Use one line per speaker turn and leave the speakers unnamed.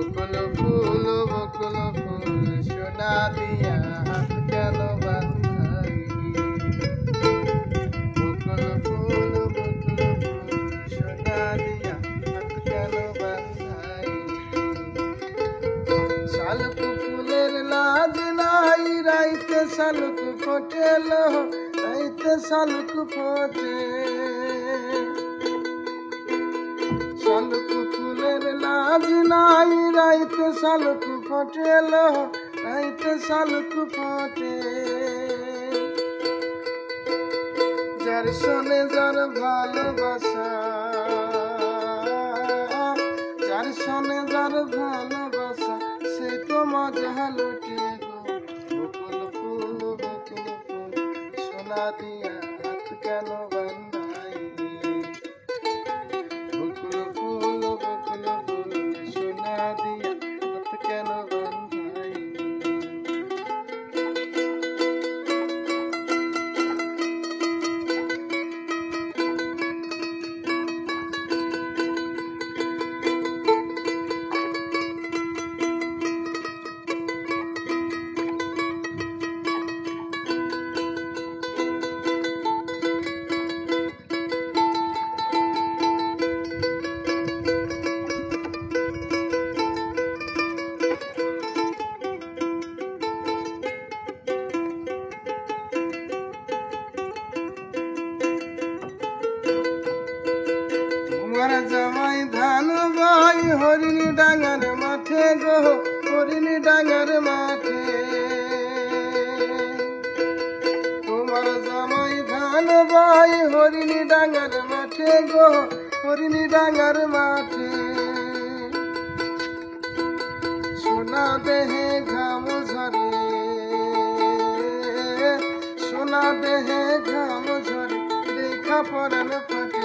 বকুল ফুল সোনা দিয়া হাত কেন বাঁধাইলি? বকুল ফুল সোনা দিয়া হাত কেন বাঁধাইলি? শালুক ফুলের লাজ নাই, রাইতে শালুক ফোটেল, রাইতে শালুক ফোটে। শালুক ফুলের লাজ নাই, রাইতে শালুক ফোটেল, রাইতে শালুক ফোটে। যার শোনে যার ভালোবাসা, যার শোনে যার ভালোবাসা, সে তো মজা লুটে গো। বকুল ফুল সোনা দিয়া হাত কেন বাঁধাইলি? বকুল ফুল সোনা দিয়া হাত কেন বাঁধাইলি? তোমার জামাই ধান বাই হরিণী ডাঙ্গার মাঠে গো, হরিণী ডাঙ্গার মাঠে। তোমার জামাই ধান বাই হরিণী ডাঙ্গার মাঠে গো, হরিণী ডাঙ্গার মাঠে। সোনা দেহে ঘাম ঝরে, সোনা দেহে ঘাম ঝরে, দেখা পরাণ ফাটে।